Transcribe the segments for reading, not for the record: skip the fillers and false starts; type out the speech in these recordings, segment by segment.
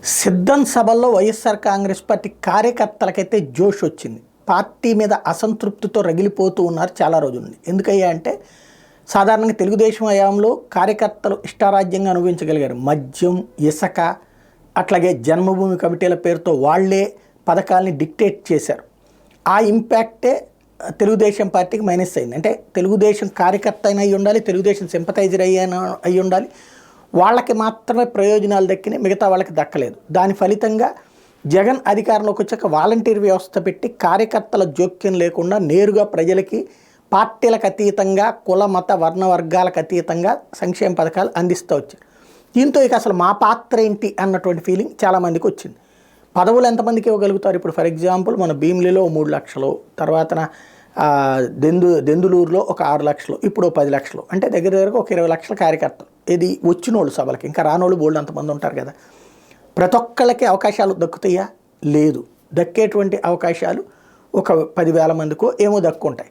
సిద్ధం సభల్లో వైఎస్ఆర్ కాంగ్రెస్ పార్టీ కార్యకర్తలకైతే జోష్ వచ్చింది. పార్టీ మీద అసంతృప్తితో రగిలిపోతూ ఉన్నారు చాలా రోజుల నుండి. ఎందుకయ్యా అంటే సాధారణంగా తెలుగుదేశం హయాంలో కార్యకర్తలు ఇష్టారాజ్యంగా అనుభవించగలిగారు. మద్యం, ఇసుక, అట్లాగే జన్మభూమి కమిటీల పేరుతో వాళ్లే పథకాలని డిక్టేట్ చేశారు. ఆ ఇంపాక్టే తెలుగుదేశం పార్టీకి మైనస్ అయింది. అంటే తెలుగుదేశం కార్యకర్త అయినా అయి ఉండాలి, తెలుగుదేశం సింపథైజర్ అయి ఉండాలి. వాళ్ళకి మాత్రమే ప్రయోజనాలు దక్కినాయి, మిగతా వాళ్ళకి దక్కలేదు. దాని ఫలితంగా జగన్ అధికారంలోకి వచ్చాక వాలంటీర్ వ్యవస్థ పెట్టి కార్యకర్తల జోక్యం లేకుండా నేరుగా ప్రజలకి పార్టీలకు అతీతంగా, కుల మత వర్ణ వర్గాలకు అతీతంగా సంక్షేమ పథకాలు అందిస్తూ వచ్చారు. దీంతో ఇక అసలు మా పాత్ర ఏంటి అన్నటువంటి ఫీలింగ్ చాలామందికి వచ్చింది. పదవులు ఎంతమందికి ఇవ్వగలుగుతారు? ఇప్పుడు ఫర్ ఎగ్జాంపుల్ మన భీమిలిలో 3 లక్షలు, తర్వాత దెందులూరులో ఒక 6 లక్షలు, ఇప్పుడు 10 లక్షలు, అంటే దగ్గర దగ్గరకు ఒక 20 లక్షల కార్యకర్తలు. ఇది వచ్చినోళ్ళు సభలకి, ఇంకా రానోళ్ళు బోల్డ్ అంతమంది ఉంటారు కదా. ప్రతి ఒక్కళ్ళకి అవకాశాలు దక్కుతాయా? లేదు. దక్కేటువంటి అవకాశాలు ఒక 10,000 మందికో ఏమో దక్కుంటాయి.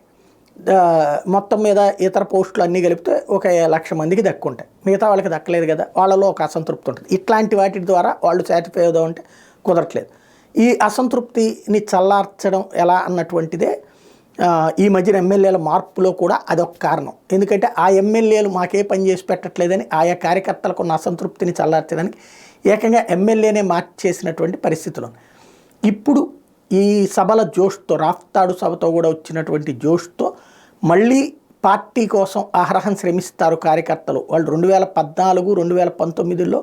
మొత్తం మీద ఇతర పోస్టులు అన్నీ కలిపితే ఒక 1,00,000 మందికి దక్కుంటాయి. మిగతా వాళ్ళకి దక్కలేదు కదా, వాళ్ళలో ఒక అసంతృప్తి ఉంటుంది. ఇట్లాంటి వాటి ద్వారా వాళ్ళు సాటిస్ఫై అవుదాం అంటే కుదరట్లేదు. ఈ అసంతృప్తిని చల్లార్చడం ఎలా అన్నటువంటిదే ఈ మధ్యన ఎమ్మెల్యేల మార్పులో కూడా అదొక కారణం. ఎందుకంటే ఆ ఎమ్మెల్యేలు మాకే పని చేసి పెట్టట్లేదని ఆయా కార్యకర్తలకు ఉన్న అసంతృప్తిని చల్లార్చడానికి ఏకంగా ఎమ్మెల్యేనే మార్చేసినటువంటి పరిస్థితులు. ఇప్పుడు ఈ సభల జోష్తో, రాఫ్తాడు సభతో కూడా వచ్చినటువంటి జోష్తో మళ్ళీ పార్టీ కోసం అహరహం శ్రమిస్తారు కార్యకర్తలు. వాళ్ళు 2014, 2019లో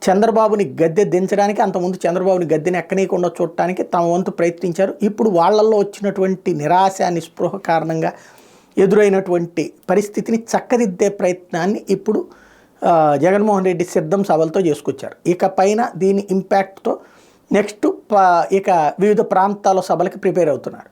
చంద్రబాబుని గద్దె దించడానికి, అంతకుముందు చంద్రబాబుని గద్దెని ఎక్కనీయకుండా చూడటానికి తమ వంతు ప్రయత్నించారు. ఇప్పుడు వాళ్ళల్లో వచ్చినటువంటి నిరాశ, నిస్పృహ కారణంగా ఎదురైనటువంటి పరిస్థితిని చక్కదిద్దే ప్రయత్నాన్ని ఇప్పుడు జగన్మోహన్ రెడ్డి సిద్ధం సభలతో చేసుకొచ్చారు. ఇక పైన దీని ఇంపాక్ట్తో నెక్స్ట్ ఇక వివిధ ప్రాంతాల సభలకి ప్రిపేర్ అవుతున్నారు.